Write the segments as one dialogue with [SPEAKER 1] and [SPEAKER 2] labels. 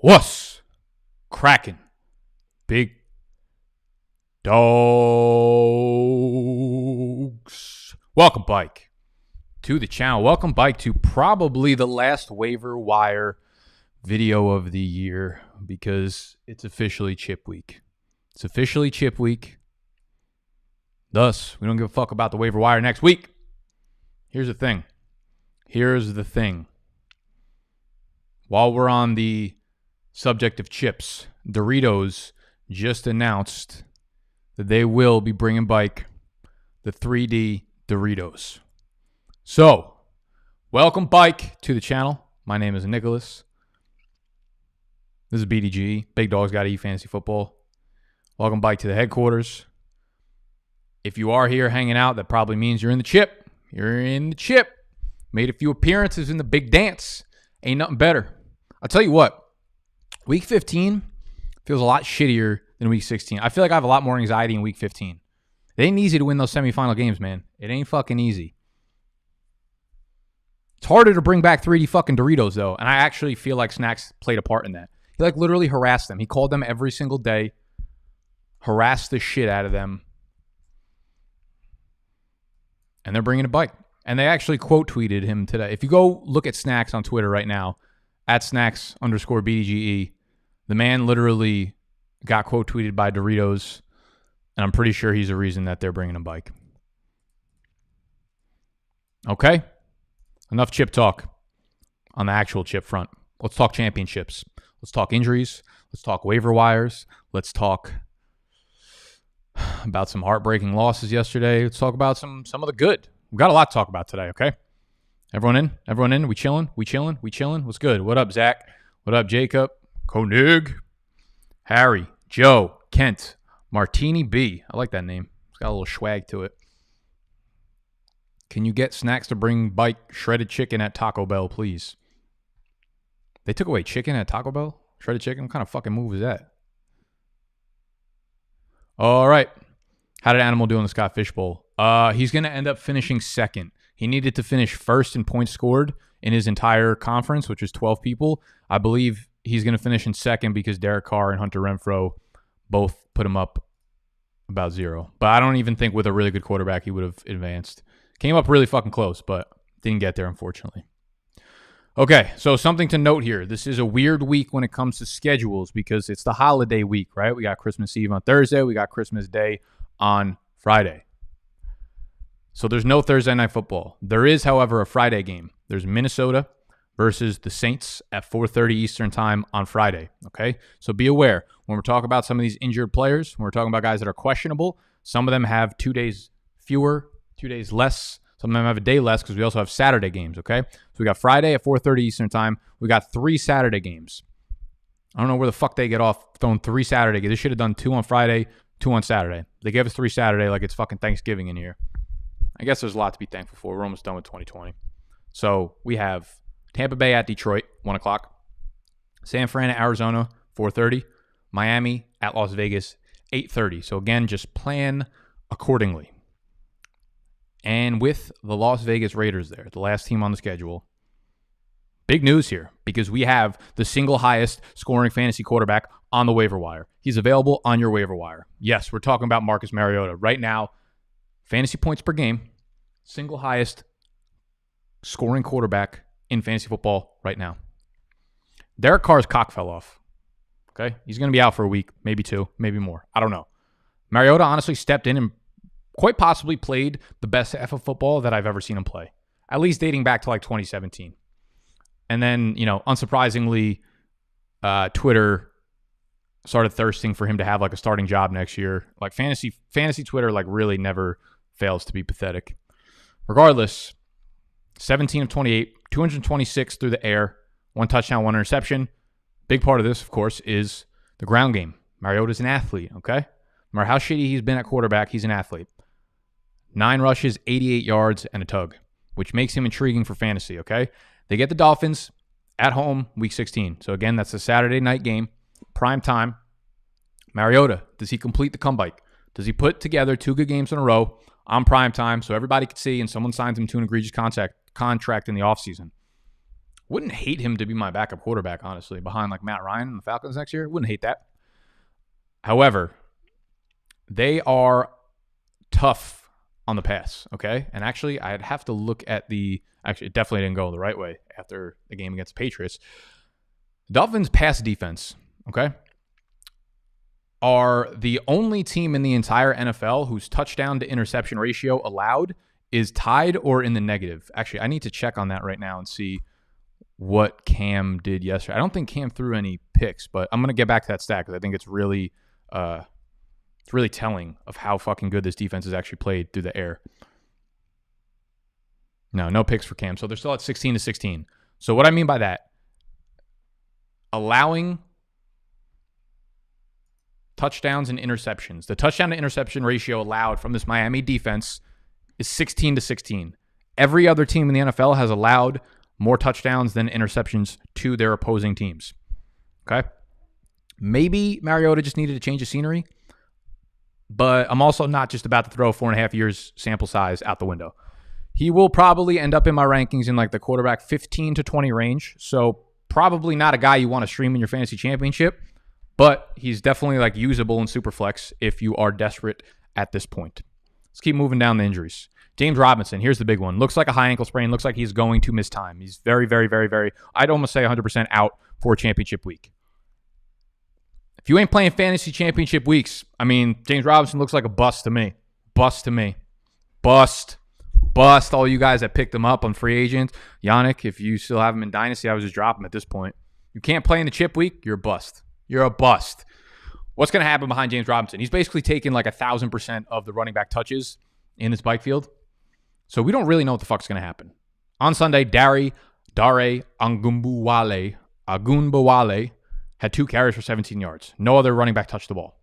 [SPEAKER 1] What's cracking, big dogs? Welcome, Bike, to the channel. Welcome, Bike, to probably the last waiver wire video of the year because it's officially chip week. It's officially chip week. Thus, we don't give a fuck about the waiver wire next week. Here's the thing. While we're on the subject of chips, Doritos just announced that they will be bringing back the 3D Doritos. So, welcome, Bike, to the channel. My name is Nicholas. This is BDGE, Big Dogs Gotta Eat Fantasy Football. Welcome, Bike, to the headquarters. If you are here hanging out, that probably means you're in the chip. You're in the chip. Made a few appearances in the big dance. Ain't nothing better. I'll tell you what. Week 15 feels a lot shittier than Week 16. I feel like I have a lot more anxiety in Week 15. It ain't easy to win those semifinal games, man. It ain't fucking easy. It's harder to bring back 3D fucking Doritos, though, and I actually feel like Snacks played a part in that. He, literally harassed them. He called them every single day, harassed the shit out of them, and they're bringing a bike. And they actually quote tweeted him today. If you go look at Snacks on Twitter right now, at Snacks_BDGE, the man literally got quote tweeted by Doritos, and I'm pretty sure he's the reason that they're bringing a bike. Okay? Enough chip talk on the actual chip front. Let's talk championships. Let's talk injuries. Let's talk waiver wires. Let's talk about some heartbreaking losses yesterday. Let's talk about some of the good. We've got a lot to talk about today, okay? Everyone in? Everyone in? We chilling? We chilling? We chilling? What's good? What up, Zach? What up, Jacob? Koenig? Harry? Joe? Kent? Martini B. I like that name. It's got a little swag to it. Can you get Snacks to bring bike shredded chicken at Taco Bell, please? They took away chicken at Taco Bell? Shredded chicken? What kind of fucking move is that? All right. How did Animal do in the Scott Fish Bowl? He's going to end up finishing second. He needed to finish first in points scored in his entire conference, which is 12 people. I believe he's going to finish in second because Derek Carr and Hunter Renfrow both put him up about 0. But I don't even think with a really good quarterback he would have advanced. Came up really fucking close, but didn't get there, unfortunately. Okay, so something to note here. This is a weird week when it comes to schedules because it's the holiday week, right? We got Christmas Eve on Thursday. We got Christmas Day on Friday. So there's no Thursday Night Football. There is, however, a Friday game. There's Minnesota versus the Saints at 4:30 Eastern time on Friday, okay? So be aware. When we're talking about some of these injured players, when we're talking about guys that are questionable, some of them have 2 days fewer, 2 days less. Some of them have a day less because we also have Saturday games, okay? So we got Friday at 4:30 Eastern time. We got 3 Saturday games. I don't know where the fuck they get off throwing 3 Saturday games. They should have done 2 on Friday, 2 on Saturday. They gave us 3 Saturday like it's fucking Thanksgiving in here. I guess there's a lot to be thankful for. We're almost done with 2020. So we have Tampa Bay at Detroit, 1 o'clock. San Fran at Arizona, 4:30. Miami at Las Vegas, 8:30. So again, just plan accordingly. And with the Las Vegas Raiders there, the last team on the schedule, big news here because we have the single highest scoring fantasy quarterback on the waiver wire. He's available on your waiver wire. Yes, we're talking about Marcus Mariota. Right now, fantasy points per game, single highest scoring quarterback in fantasy football right now. Derek Carr's cock fell off. Okay? He's going to be out for a week, maybe 2, maybe more. I don't know. Mariota honestly stepped in and quite possibly played the best half of football that I've ever seen him play, at least dating back to like 2017. And then, unsurprisingly, Twitter started thirsting for him to have like a starting job next year. Like fantasy Twitter like really never fails to be pathetic. Regardless, 17 of 28, 226 through the air, 1 touchdown, 1 interception. Big part of this, of course, is the ground game. Mariota's an athlete, okay? No matter how shitty he's been at quarterback, he's an athlete. 9 rushes, 88 yards, and a tug, which makes him intriguing for fantasy, okay? They get the Dolphins at home week 16. So again, that's a Saturday night game, prime time. Mariota, does he complete the comeback? Does he put together 2 good games in a row on prime time so everybody could see and someone signs him to an egregious contract in the offseason? Wouldn't hate him to be my backup quarterback, honestly, behind like Matt Ryan and the Falcons next year. Wouldn't hate that. However, they are tough on the pass, okay? And actually, I'd have to look at actually, it definitely didn't go the right way after the game against the Patriots. Dolphins' pass defense, okay, are the only team in the entire NFL whose touchdown to interception ratio allowed is tied or in the negative. Actually, I need to check on that right now and see what Cam did yesterday. I don't think Cam threw any picks, but I'm going to get back to that stat because I think it's really telling of how fucking good this defense has actually played through the air. No picks for Cam. So they're still at 16-16. So what I mean by that, allowing touchdowns and interceptions. The touchdown to interception ratio allowed from this Miami defense is 16-16. Every other team in the NFL has allowed more touchdowns than interceptions to their opposing teams. Okay? Maybe Mariota just needed to change the scenery, but I'm also not just about to throw 4.5 years sample size out the window. He will probably end up in my rankings in like the quarterback 15 to 20 range, so probably not a guy you want to stream in your fantasy championship, but he's definitely like usable in Superflex if you are desperate at this point. Let's keep moving down the injuries. James Robinson, here's the big one. Looks like a high ankle sprain. Looks like he's going to miss time. He's very, very, very, very, I'd almost say 100% out for championship week. If you ain't playing fantasy championship weeks, I mean, James Robinson looks like a bust to me. Bust to me. Bust. Bust all you guys that picked him up on free agent. Yannick, if you still have him in Dynasty, I would just drop him at this point. You can't play in the chip week, you're a bust. You're a bust. What's going to happen behind James Robinson? He's basically taken like 1,000% of the running back touches in this bike field. So we don't really know what the fuck's going to happen. On Sunday, Dare Ogunbowale had 2 carries for 17 yards. No other running back touched the ball.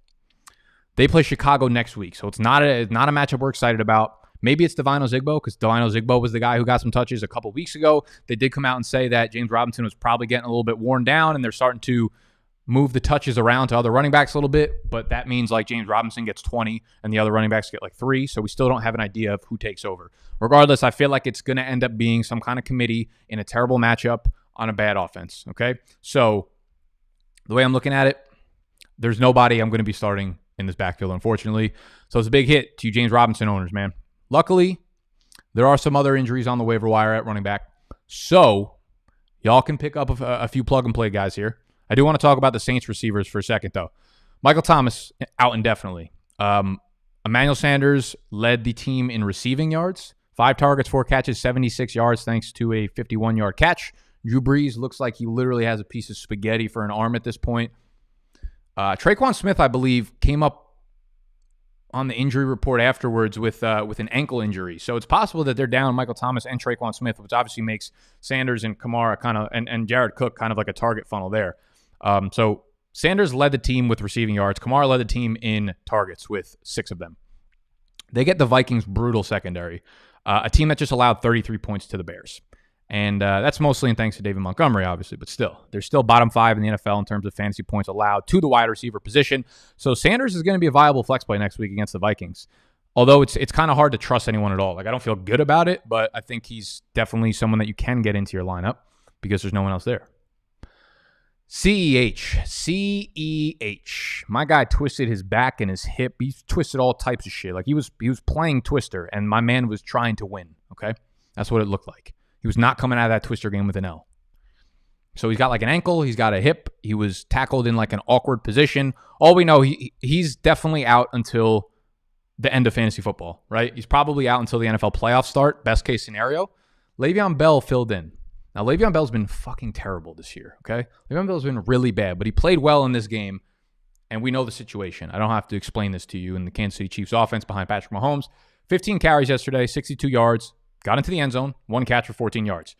[SPEAKER 1] They play Chicago next week, so it's not a matchup we're excited about. Maybe it's Devine Ozigbo, because Devine Ozigbo was the guy who got some touches a couple weeks ago. They did come out and say that James Robinson was probably getting a little bit worn down, and they're starting to move the touches around to other running backs a little bit, but that means like James Robinson gets 20 and the other running backs get like 3, so we still don't have an idea of who takes over. Regardless, I feel like it's going to end up being some kind of committee in a terrible matchup on a bad offense, okay? So the way I'm looking at it, there's nobody I'm going to be starting in this backfield, unfortunately. So it's a big hit to you James Robinson owners, man. Luckily, there are some other injuries on the waiver wire at running back, so y'all can pick up a few plug-and-play guys here. I do want to talk about the Saints receivers for a second, though. Michael Thomas, out indefinitely. Emmanuel Sanders led the team in receiving yards. 5 targets, 4 catches, 76 yards thanks to a 51-yard catch. Drew Brees looks like he literally has a piece of spaghetti for an arm at this point. Traquan Smith, I believe, came up on the injury report afterwards with an ankle injury. So it's possible that they're down Michael Thomas and Traquan Smith, which obviously makes Sanders and Kamara kind of and Jared Cook kind of like a target funnel there. So Sanders led the team with receiving yards. Kamara led the team in targets with 6 of them. They get the Vikings' brutal secondary, a team that just allowed 33 points to the Bears. And that's mostly in thanks to David Montgomery, obviously, but still. They're still bottom 5 in the NFL in terms of fantasy points allowed to the wide receiver position. So Sanders is going to be a viable flex play next week against the Vikings. Although it's kind of hard to trust anyone at all. Like, I don't feel good about it, but I think he's definitely someone that you can get into your lineup because there's no one else there. CEH. My guy twisted his back and his hip. He's twisted all types of shit. Like, he was playing Twister, and my man was trying to win, okay? That's what it looked like. He was not coming out of that Twister game with an L. So he's got like an ankle. He's got a hip. He was tackled in like an awkward position. All we know, he's definitely out until the end of fantasy football, right? He's probably out until the NFL playoffs start, best case scenario. Le'Veon Bell filled in. Now, Le'Veon Bell's been fucking terrible this year, okay? Le'Veon Bell's been really bad, but he played well in this game, and we know the situation. I don't have to explain this to you. In the Kansas City Chiefs offense behind Patrick Mahomes, 15 carries yesterday, 62 yards, got into the end zone, 1 catch for 14 yards.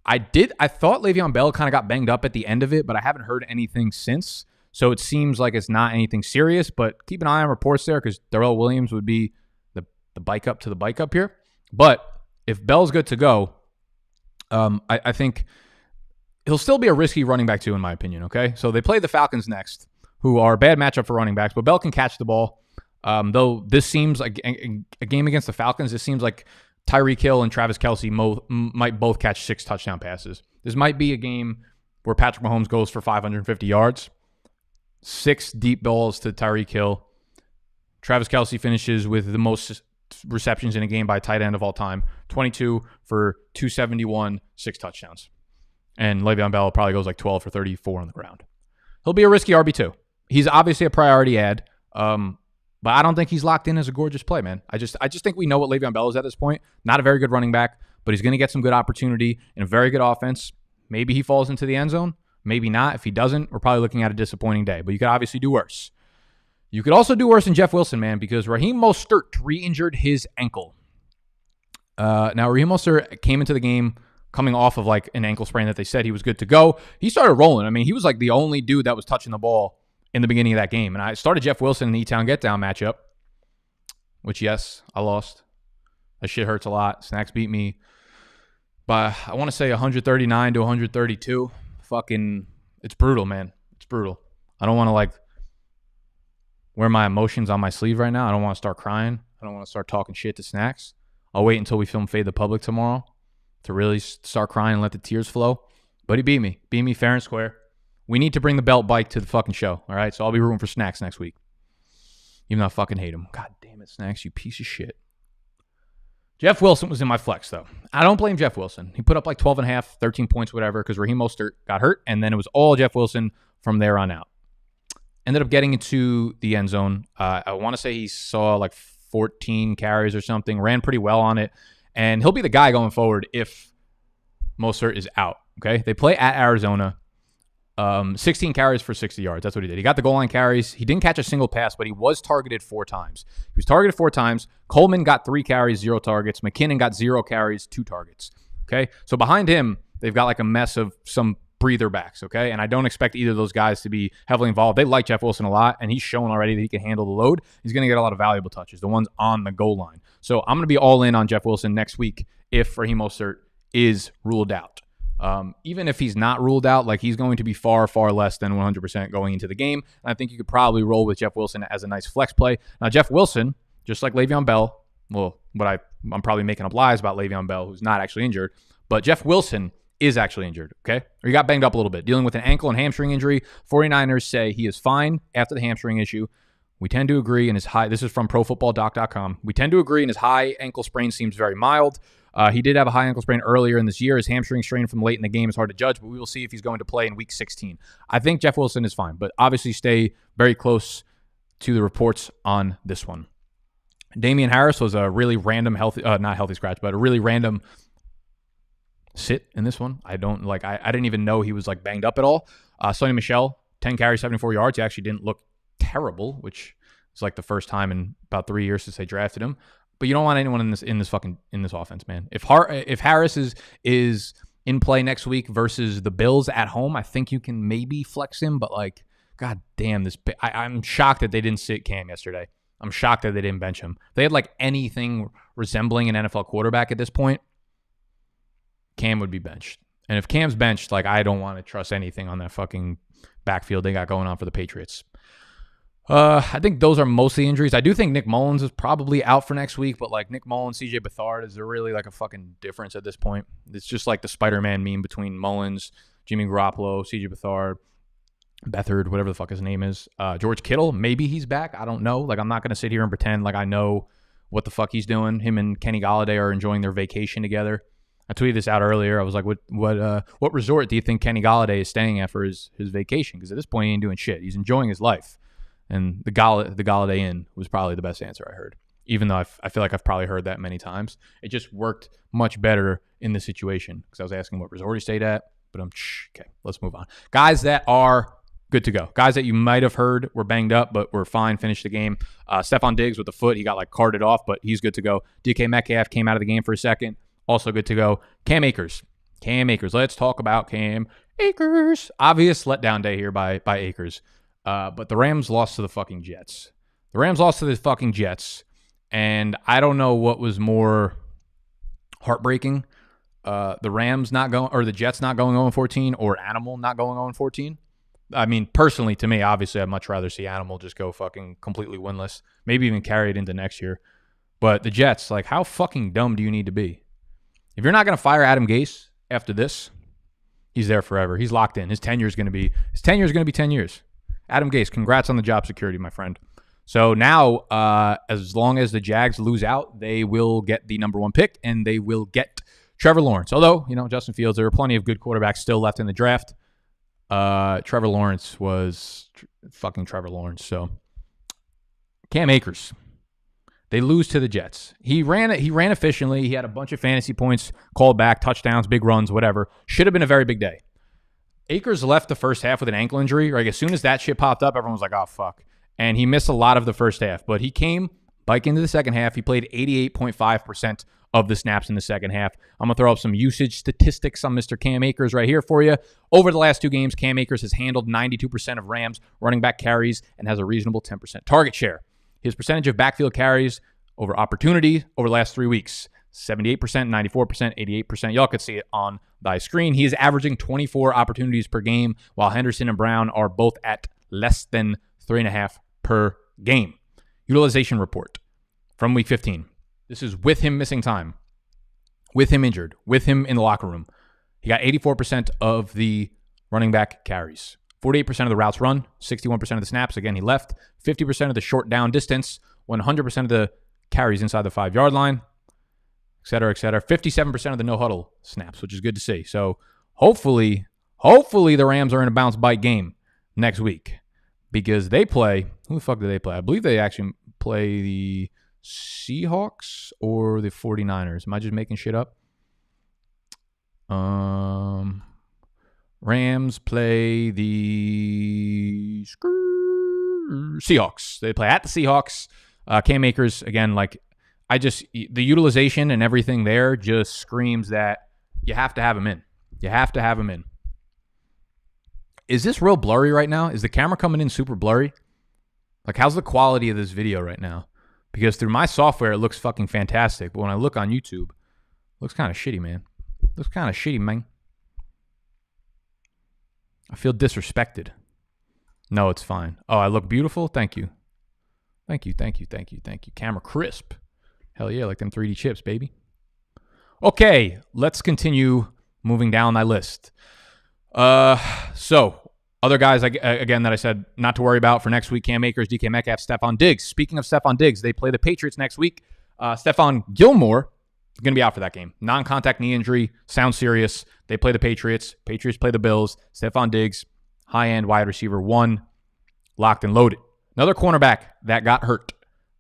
[SPEAKER 1] I thought Le'Veon Bell kind of got banged up at the end of it, but I haven't heard anything since. So it seems like it's not anything serious, but keep an eye on reports there because Darrell Williams would be the bike up to the bike up here. But if Bell's good to go, I think he'll still be a risky running back too, in my opinion, okay? So they play the Falcons next, who are a bad matchup for running backs, but Bell can catch the ball. Though this seems like a game against the Falcons, this seems like Tyreek Hill and Travis Kelce might both catch 6 touchdown passes. This might be a game where Patrick Mahomes goes for 550 yards, 6 deep balls to Tyreek Hill. Travis Kelce finishes with the most receptions in a game by a tight end of all time, 22 for 271, 6 touchdowns. And Le'Veon Bell probably goes like 12 for 34 on the ground. He'll be a risky RB2. He's obviously a priority ad, but I don't think he's locked in as a gorgeous play, man. I just think we know what Le'Veon Bell is at this point. Not a very good running back, but he's going to get some good opportunity in a very good offense. Maybe he falls into the end zone. Maybe not. If he doesn't, we're probably looking at a disappointing day. But you could obviously do worse. You could also do worse than Jeff Wilson, man, because Raheem Mostert re-injured his ankle. Now, Raheem Mostert came into the game coming off of like an ankle sprain that they said he was good to go. He started rolling. I mean, he was like the only dude that was touching the ball in the beginning of that game. And I started Jeff Wilson in the E-Town Get Down matchup, which, yes, I lost. That shit hurts a lot. Snacks beat me by, I want to say 139 to 132. Fucking, it's brutal, man. It's brutal. I don't want to like wear my emotions on my sleeve right now. I don't want to start crying. I don't want to start talking shit to Snacks. I'll wait until we film Fade the Public tomorrow to really start crying and let the tears flow. But he beat me. Beat me fair and square. We need to bring the belt bike to the fucking show, all right? So I'll be rooting for Snacks next week. Even though I fucking hate him. God damn it, Snacks, you piece of shit. Jeff Wilson was in my flex, though. I don't blame Jeff Wilson. He put up like 12 and a half, 13 points, whatever, because Raheem Mostert got hurt, and then it was all Jeff Wilson from there on out. Ended up getting into the end zone. I want to say he saw like 14 carries or something, ran pretty well on it, and he'll be the guy going forward if Mostert is out, okay? They play at Arizona. 16 carries for 60 yards. That's what he did. He got the goal line carries. He didn't catch a single pass, but he was targeted 4 times. He was targeted 4 times. Coleman got 3 carries, 0 targets. McKinnon got 0 carries, 2 targets. Okay? So behind him, they've got like a mess of some breather backs, okay? And I don't expect either of those guys to be heavily involved. They like Jeff Wilson a lot, and he's shown already that he can handle the load. He's going to get a lot of valuable touches, the ones on the goal line. So I'm going to be all in on Jeff Wilson next week if Raheem Mostert is ruled out. Even if he's not ruled out, like he's going to be far, far less than 100% going into the game. And I think you could probably roll with Jeff Wilson as a nice flex play. Now, Jeff Wilson, just like Le'Veon Bell, well, I'm probably making up lies about Le'Veon Bell, who's not actually injured, but Jeff Wilson is actually injured, okay? Or he got banged up a little bit, dealing with an ankle and hamstring injury. 49ers say he is fine after the hamstring issue. We tend to agree in his high, this is from profootballdoc.com. We tend to agree in his high ankle sprain seems very mild. He did have a high ankle sprain earlier in this year. His hamstring strain from late in the game is hard to judge, but we will see if he's going to play in week 16. I think Jeff Wilson is fine, but obviously stay very close to the reports on this one. Damien Harris was a really random not healthy scratch, but a really random sit in this one. I didn't even know he was like banged up at all. Sonny Michel, 10 carries, 74 yards. He actually didn't look terrible, which is like the first time in about 3 years since they drafted him. But you don't want anyone in this offense, man. If Harris is in play next week versus the Bills at home, I think you can maybe flex him. But like, god damn, I'm shocked that they didn't sit Cam yesterday. I'm shocked that they didn't bench him. If they had like anything resembling an NFL quarterback at this point, Cam would be benched. And if Cam's benched, like I don't want to trust anything on that fucking backfield they got going on for the Patriots. I think those are mostly injuries. I do think Nick Mullins is probably out for next week, but like Nick Mullins, CJ Beathard, is there really like a fucking difference at this point? It's just like the Spider-Man meme between Mullins, Jimmy Garoppolo, CJ Beathard, whatever the fuck his name is. George Kittle, maybe he's back. I don't know. Like I'm not going to sit here and pretend like I know what the fuck he's doing. Him and Kenny Golladay are enjoying their vacation together. I tweeted this out earlier. I was like, what resort do you think Kenny Golladay is staying at for his vacation? Because at this point, he ain't doing shit. He's enjoying his life. And the Golladay Inn was probably the best answer I heard, even though I feel like I've probably heard that many times. It just worked much better in this situation because I was asking what resort he stayed at. But okay, let's move on. Guys that are good to go. Guys that you might have heard were banged up, but were fine, finished the game. Stephon Diggs with the foot. He got like carted off, but he's good to go. DK Metcalf came out of the game for a second. Also good to go. Cam Akers. Let's talk about Cam Akers. Obvious letdown day here by Akers. But the Rams lost to the fucking Jets. And I don't know what was more heartbreaking. The Rams not going, or the Jets not going 0-14, or Animal not going 0-14. I mean, personally, to me, obviously, I'd much rather see Animal just go fucking completely winless. Maybe even carry it into next year. But the Jets, like, how fucking dumb do you need to be? If you're not going to fire Adam Gase after this, he's there forever. He's locked in. His tenure is going to be 10 years. Adam Gase, congrats on the job security, my friend. So now, as long as the Jags lose out, they will get the number 1 pick, and they will get Trevor Lawrence. Although, Justin Fields, there are plenty of good quarterbacks still left in the draft. Trevor Lawrence was fucking Trevor Lawrence. So Cam Akers, they lose to the Jets. He ran efficiently. He had a bunch of fantasy points, called back, touchdowns, big runs, whatever. Should have been a very big day. Akers left the first half with an ankle injury. Like, as soon as that shit popped up, everyone was like, oh, fuck. And he missed a lot of the first half. But he came back into the second half. He played 88.5% of the snaps in the second half. I'm going to throw up some usage statistics on Mr. Cam Akers right here for you. Over the last 2 games, Cam Akers has handled 92% of Rams running back carries and has a reasonable 10% target share. His percentage of backfield carries over opportunity over the last 3 weeks, 78%, 94%, 88%. Y'all could see it on thy screen. He is averaging 24 opportunities per game, while Henderson and Brown are both at less than 3.5 per game. Utilization report from week 15. This is with him missing time, with him injured, with him in the locker room. He got 84% of the running back carries, 48% of the routes run, 61% of the snaps. Again, he left. 50% of the short down distance, 100% of the carries inside the 5-yard line, et cetera, et cetera. 57% of the no-huddle snaps, which is good to see. So hopefully the Rams are in a bounce-bite game next week, because they play – who the fuck do they play? I believe they actually play the Seahawks or the 49ers. Am I just making shit up? Rams play the Seahawks. They play at the Seahawks. Cam Akers, again, the utilization and everything there just screams that you have to have him in. You have to have him in. Is this real blurry right now? Is the camera coming in super blurry? Like, how's the quality of this video right now? Because through my software, it looks fucking fantastic. But when I look on YouTube, it looks kind of shitty, man. Looks kind of shitty, man. I feel disrespected. No, it's fine. Oh, I look beautiful? Thank you. Thank you. Camera crisp. Hell yeah, like them 3D chips, baby. Okay, let's continue moving down my list. So, other guys, again, that I said not to worry about for next week: Cam Akers, DK Metcalf, Stephon Diggs. Speaking of Stephon Diggs, they play the Patriots next week. Stephon Gilmore is going to be out for that game. Non-contact knee injury. Sounds serious. They play the Patriots. Patriots play the Bills. Stephon Diggs, high-end wide receiver 1, locked and loaded. Another cornerback that got hurt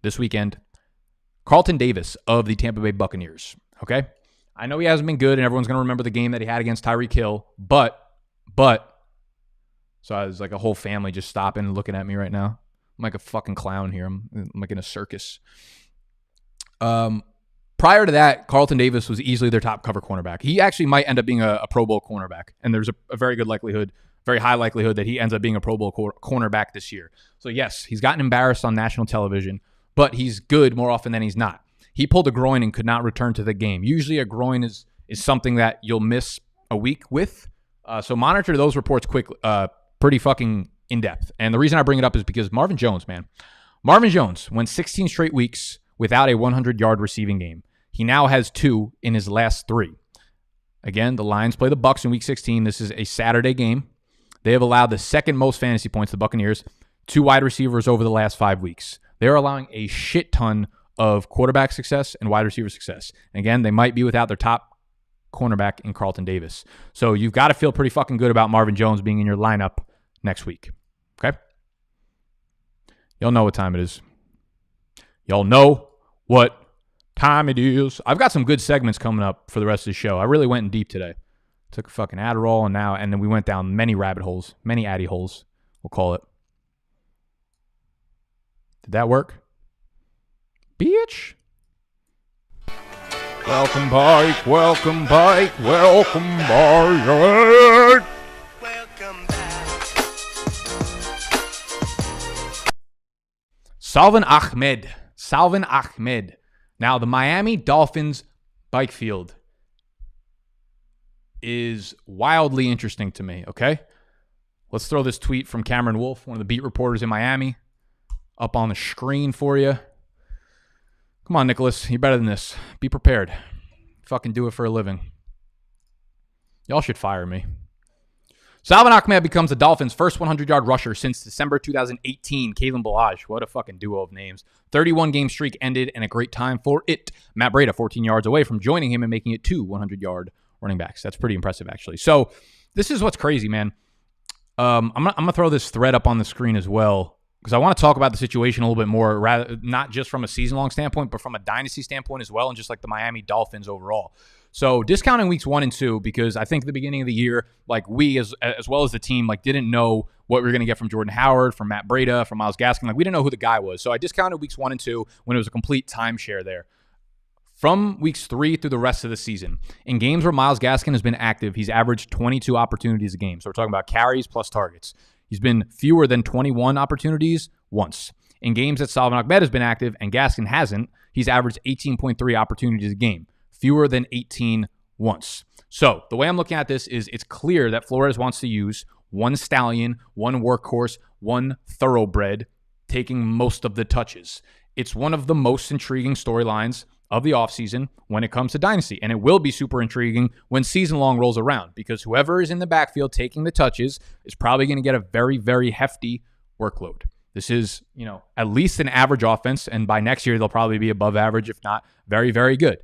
[SPEAKER 1] this weekend, Carlton Davis of the Tampa Bay Buccaneers. Okay? I know he hasn't been good, and everyone's going to remember the game that he had against Tyreek Hill, but so I was like a whole family just stopping and looking at me right now. I'm like a fucking clown here. I'm like in a circus. Prior to that, Carlton Davis was easily their top cover cornerback. He actually might end up being a Pro Bowl cornerback, and there's a very good likelihood, very high likelihood that he ends up being a Pro Bowl cornerback this year. So yes, he's gotten embarrassed on national television, but he's good more often than he's not. He pulled a groin and could not return to the game. Usually a groin is something that you'll miss a week with. So monitor those reports quickly, pretty fucking in-depth. And the reason I bring it up is because Marvin Jones, man. Marvin Jones went 16 straight weeks without a 100-yard receiving game. He now has 2 in his last 3. Again, the Lions play the Bucs in Week 16. This is a Saturday game. They have allowed the second most fantasy points, the Buccaneers, 2 wide receivers over the last 5 weeks. They're allowing a shit ton of quarterback success and wide receiver success. And again, they might be without their top cornerback in Carlton Davis. So you've got to feel pretty fucking good about Marvin Jones being in your lineup next week. Okay? Y'all know what time it is. Y'all know what time it is. I've got some good segments coming up for the rest of the show. I really went in deep today. Took a fucking Adderall and then we went down many rabbit holes, many Addy holes, we'll call it. Did that work? Bitch. Welcome back, welcome back, welcome back. Welcome back. Salvin Ahmed. Now, the Miami Dolphins bike field is wildly interesting to me, okay? Let's throw this tweet from Cameron Wolf, one of the beat reporters in Miami, up on the screen for you. Come on, Nicholas. You're better than this. Be prepared. Fucking do it for a living. Y'all should fire me. Salvon Ahmed becomes the Dolphins' first 100-yard rusher since December 2018. Kalen Ballage, what a fucking duo of names. 31-game streak ended, and a great time for it. Matt Breida, 14 yards away from joining him and making it 2 100-yard running backs. That's pretty impressive, actually. So this is what's crazy, man. I'm gonna throw this thread up on the screen as well, because I want to talk about the situation a little bit more, rather not just from a season-long standpoint, but from a dynasty standpoint as well, and just like the Miami Dolphins overall. So discounting weeks 1 and 2, because I think at the beginning of the year, like we as well as the team, like didn't know what we were going to get from Jordan Howard, from Matt Breida, from Myles Gaskin. Like we didn't know who the guy was. So I discounted weeks 1 and 2 when it was a complete timeshare there. From weeks 3 through the rest of the season, in games where Myles Gaskin has been active, he's averaged 22 opportunities a game. So we're talking about carries plus targets. He's been fewer than 21 opportunities once. In games that Salvon Ahmed has been active and Gaskin hasn't, he's averaged 18.3 opportunities a game. Fewer than 18 once. So the way I'm looking at this is it's clear that Flores wants to use one stallion, one workhorse, one thoroughbred, taking most of the touches. It's one of the most intriguing storylines of the offseason when it comes to dynasty. And it will be super intriguing when season long rolls around, because whoever is in the backfield taking the touches is probably going to get a very, very hefty workload. This is, at least an average offense. And by next year, they'll probably be above average, if not very, very good.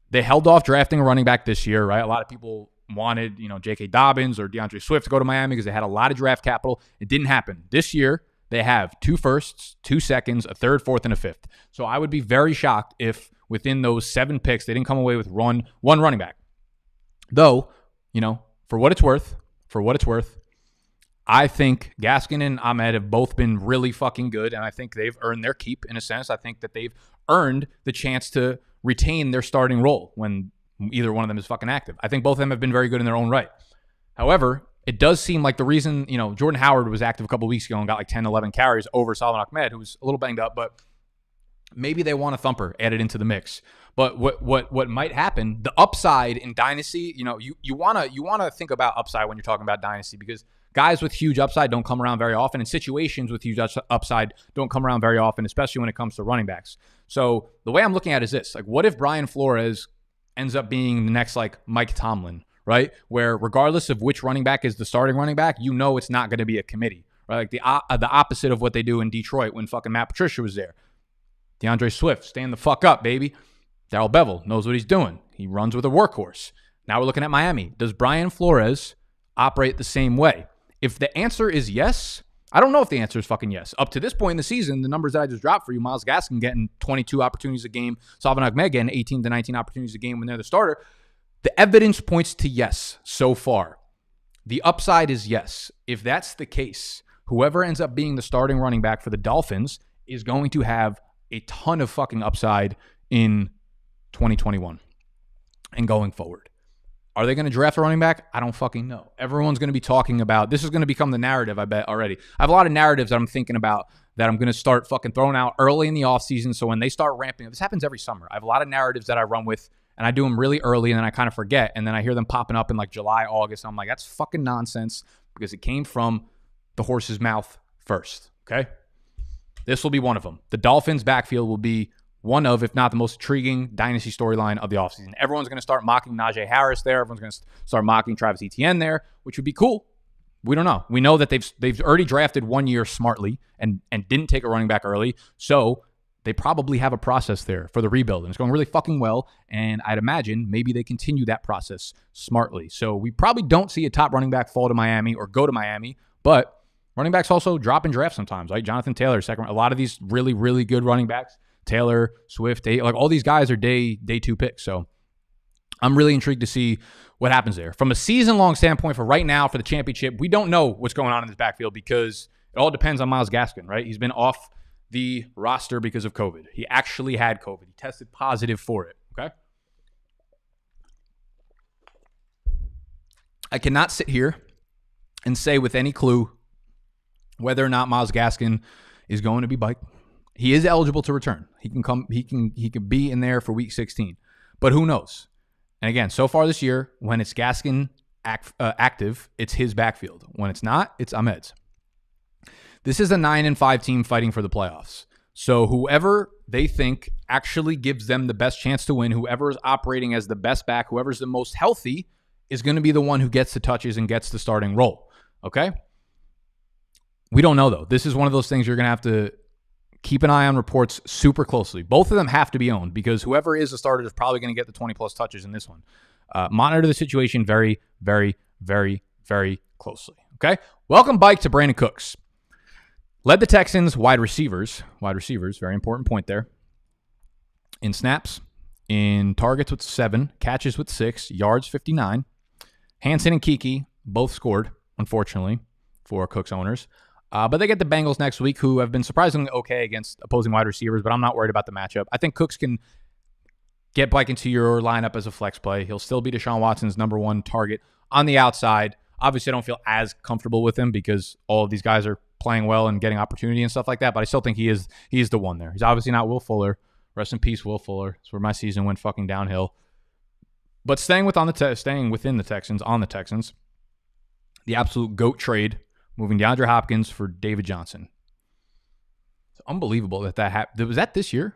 [SPEAKER 1] They held off drafting a running back this year, right? A lot of people wanted, J.K. Dobbins or DeAndre Swift to go to Miami because they had a lot of draft capital. It didn't happen. This year, they have 2 firsts, 2 seconds, a third, fourth, and a fifth. So I would be very shocked if within those 7 picks, they didn't come away with one running back. Though, for what it's worth, I think Gaskin and Ahmed have both been really fucking good, and I think they've earned their keep in a sense. I think that they've earned the chance to retain their starting role when either one of them is fucking active. I think both of them have been very good in their own right. However, it does seem like the reason, Jordan Howard was active a couple weeks ago and got like 10, 11 carries over Salvon Ahmed, who was a little banged up, but maybe they want a thumper added into the mix. But what might happen, the upside in dynasty, you want to think about upside when you're talking about dynasty, because guys with huge upside don't come around very often, and situations with huge upside don't come around very often, especially when it comes to running backs. So the way I'm looking at it is this: like, what if Brian Flores ends up being the next like Mike Tomlin, right? Where regardless of which running back is the starting running back, it's not going to be a committee, right? Like the opposite of what they do in Detroit when fucking Matt Patricia was there. DeAndre Swift, stand the fuck up, baby. Darrell Bevel knows what he's doing. He runs with a workhorse. Now we're looking at Miami. Does Brian Flores operate the same way? If the answer is yes, I don't know if the answer is fucking yes. Up to this point in the season, the numbers that I just dropped for you, Myles Gaskin getting 22 opportunities a game, Salvon Ahmed getting 18 to 19 opportunities a game when they're the starter, the evidence points to yes so far. The upside is yes. If that's the case, whoever ends up being the starting running back for the Dolphins is going to have a ton of fucking upside in 2021 and going forward. Are they going to draft a running back? I don't fucking know. Everyone's going to be talking about, this is going to become the narrative, I bet, already. I have a lot of narratives that I'm thinking about that I'm going to start fucking throwing out early in the offseason. So when they start ramping up, this happens every summer. I have a lot of narratives that I run with, and I do them really early, and then I kind of forget, and then I hear them popping up in like July, August. And I'm like, that's fucking nonsense, because it came from the horse's mouth first, okay? This will be one of them. The Dolphins' backfield will be one of, if not the most intriguing dynasty storyline of the offseason. Everyone's going to start mocking Najee Harris there. Everyone's going to start mocking Travis Etienne there, which would be cool. We don't know. We know that they've already drafted 1 year smartly and didn't take a running back early. So they probably have a process there for the rebuild, and it's going really fucking well. And I'd imagine maybe they continue that process smartly. So we probably don't see a top running back fall to Miami or go to Miami, but running backs also drop in draft sometimes, right? Jonathan Taylor, second. A lot of these really, really good running backs, Taylor, Swift, like all these guys are day 2 picks. So I'm really intrigued to see what happens there. From a season-long standpoint for right now for the championship, we don't know what's going on in this backfield because it all depends on Myles Gaskin, right? He's been off the roster because of COVID. He actually had COVID. He tested positive for it, okay? I cannot sit here and say with any clue whether or not Myles Gaskin is going to be biked. He is eligible to return. He can come. He can be in there for week 16, but who knows? And again, so far this year, when it's Gaskin active, it's his backfield. When it's not, it's Ahmed's. This is a 9-5 team fighting for the playoffs. So whoever they think actually gives them the best chance to win, whoever is operating as the best back, whoever's the most healthy, is going to be the one who gets the touches and gets the starting role. Okay? We don't know, though. This is one of those things you're going to have to keep an eye on reports super closely. Both of them have to be owned because whoever is the starter is probably going to get the 20-plus touches in this one. Monitor the situation very, very, very, very closely. Okay? Welcome, Bike, to Brandon Cooks. Led the Texans wide receivers, very important point there, in snaps, in targets with 7, catches with 6, yards 59. Hansen and Kiki both scored, unfortunately, for Cooks owners. But they get the Bengals next week, who have been surprisingly okay against opposing wide receivers, but I'm not worried about the matchup. I think Cooks can get Blake into your lineup as a flex play. He'll still be Deshaun Watson's number 1 target on the outside. Obviously, I don't feel as comfortable with him because all of these guys are playing well and getting opportunity and stuff like that, but I still think he is the one there. He's obviously not Will Fuller. Rest in peace, Will Fuller. That's where my season went fucking downhill. But staying within the Texans, on the Texans, the absolute GOAT trade, moving DeAndre Hopkins for David Johnson. It's unbelievable that happened. Was that this year?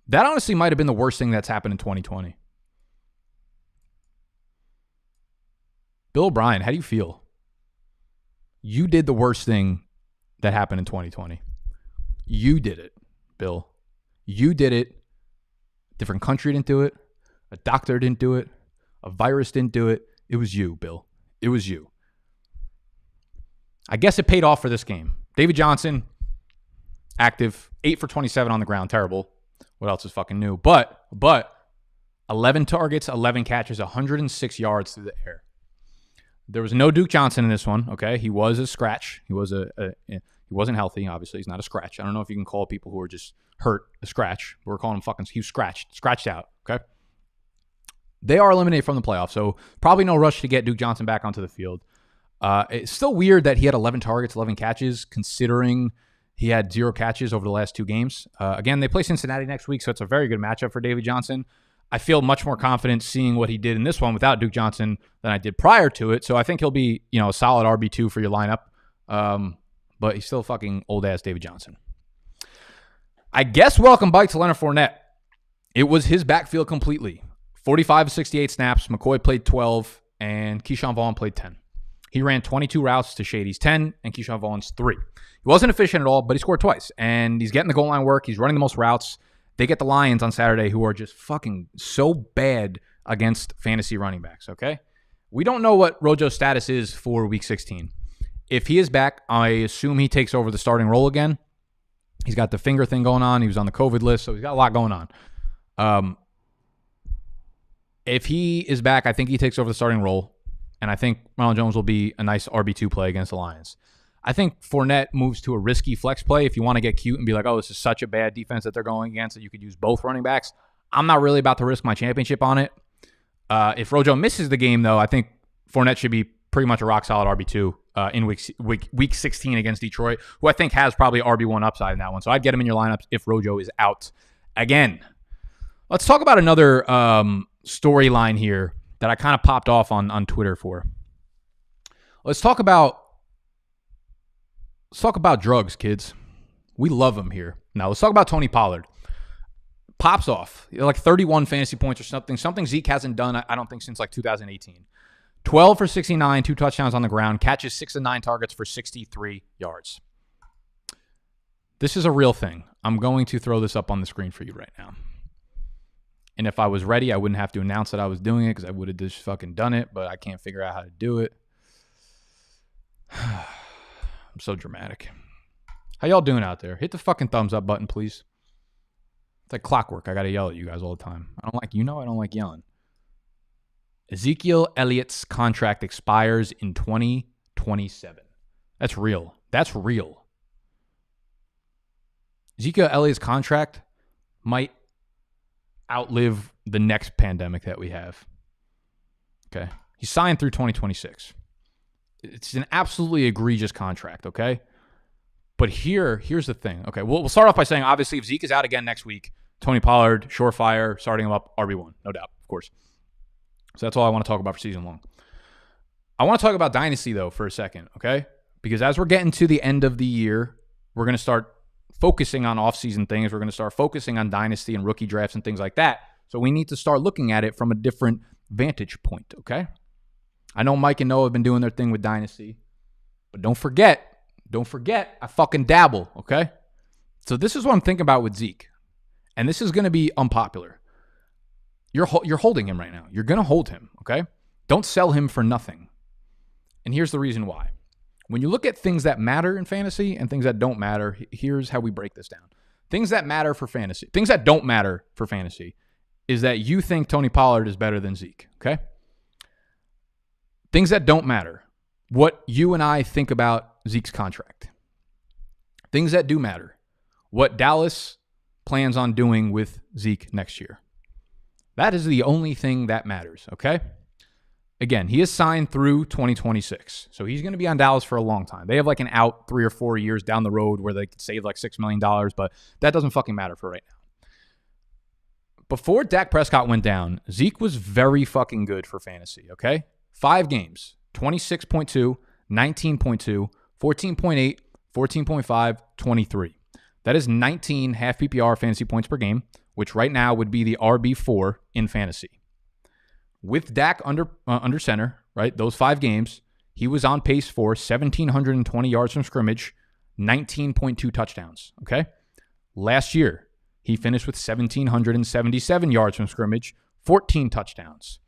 [SPEAKER 1] That honestly might have been the worst thing that's happened in 2020. Bill O'Brien, how do you feel? You did the worst thing that happened in 2020. You did it, Bill. You did it. A different country didn't do it. A doctor didn't do it. A virus didn't do it. It was you, Bill. It was you. I guess it paid off for this game. David Johnson, active, 8 for 27 on the ground. Terrible. What else is fucking new? But 11 targets, 11 catches, 106 yards through the air. There was no Duke Johnson in this one, okay? He was a scratch. He wasn't healthy, obviously. He's not a scratch. I don't know if you can call people who are just hurt a scratch. We're calling him fucking, he was scratched out, okay? They are eliminated from the playoffs, so probably no rush to get Duke Johnson back onto the field. It's still weird that he had 11 targets, 11 catches, considering he had 0 catches over the last 2 games. Again, they play Cincinnati next week, so it's a very good matchup for David Johnson. I feel much more confident seeing what he did in this one without Duke Johnson than I did prior to it. So I think he'll be, a solid RB2 for your lineup. But he's still fucking old-ass David Johnson. I guess welcome back to Leonard Fournette. It was his backfield completely. 45 of 68 snaps. McCoy played 12, and Keyshawn Vaughn played 10. He ran 22 routes to Shady's 10 and Keyshawn Vaughn's 3. He wasn't efficient at all, but he scored twice. And he's getting the goal line work. He's running the most routes. They get the Lions on Saturday, who are just fucking so bad against fantasy running backs, okay? We don't know what Rojo's status is for Week 16. If he is back, I assume he takes over the starting role again. He's got the finger thing going on. He was on the COVID list, so he's got a lot going on. If he is back, I think he takes over the starting role, and I think Marvin Jones will be a nice RB2 play against the Lions. I think Fournette moves to a risky flex play if you want to get cute and be like, oh, this is such a bad defense that they're going against that you could use both running backs. I'm not really about to risk my championship on it. If Rojo misses the game, though, I think Fournette should be pretty much a rock-solid RB2 in week 16 against Detroit, who I think has probably RB1 upside in that one. So I'd get him in your lineups if Rojo is out again. Let's talk about another storyline here that I kind of popped off on Twitter for. Let's talk about drugs, kids. We love them here. Now, let's talk about Tony Pollard. Pops off. Like 31 fantasy points or something. Something Zeke hasn't done, I don't think, since like 2018. 12 for 69, 2 touchdowns on the ground. Catches 6 of 9 targets for 63 yards. This is a real thing. I'm going to throw this up on the screen for you right now. And if I was ready, I wouldn't have to announce that I was doing it because I would have just fucking done it, but I can't figure out how to do it. I'm so dramatic. How y'all doing out there? Hit the fucking thumbs up button, please. It's like clockwork. I got to yell at you guys all the time. I don't like yelling. Ezekiel Elliott's contract expires in 2027. That's real. That's real. Ezekiel Elliott's contract might outlive the next pandemic that we have. Okay. He signed through 2026. It's an absolutely egregious contract, okay? But here's the thing. Okay, we'll start off by saying, obviously, if Zeke is out again next week, Tony Pollard, surefire, starting him up, RB1, no doubt, of course. So that's all I want to talk about for season long. I want to talk about Dynasty, though, for a second, okay? Because as we're getting to the end of the year, we're going to start focusing on off-season things. We're going to start focusing on Dynasty and rookie drafts and things like that. So we need to start looking at it from a different vantage point, okay? I know Mike and Noah have been doing their thing with Dynasty, but don't forget, I fucking dabble, okay? So this is what I'm thinking about with Zeke, and this is going to be unpopular. You're holding him right now. You're going to hold him, okay? Don't sell him for nothing. And here's the reason why. When you look at things that matter in fantasy and things that don't matter, here's how we break this down. Things that matter for fantasy, things that don't matter for fantasy is that you think Tony Pollard is better than Zeke, okay? Things that don't matter, what you and I think about Zeke's contract. Things that do matter, what Dallas plans on doing with Zeke next year. That is the only thing that matters, okay? Again, he is signed through 2026, so he's going to be on Dallas for a long time. They have like an out 3 or 4 years down the road where they could save like $6 million, but that doesn't fucking matter for right now. Before Dak Prescott went down, Zeke was very fucking good for fantasy, okay? 5 games, 26.2, 19.2, 14.8, 14.5, 23. That is 19 half PPR fantasy points per game, which right now would be the RB4 in fantasy. With Dak under center, right, those 5 games, he was on pace for 1,720 yards from scrimmage, 19.2 touchdowns, okay? Last year, he finished with 1,777 yards from scrimmage, 14 touchdowns.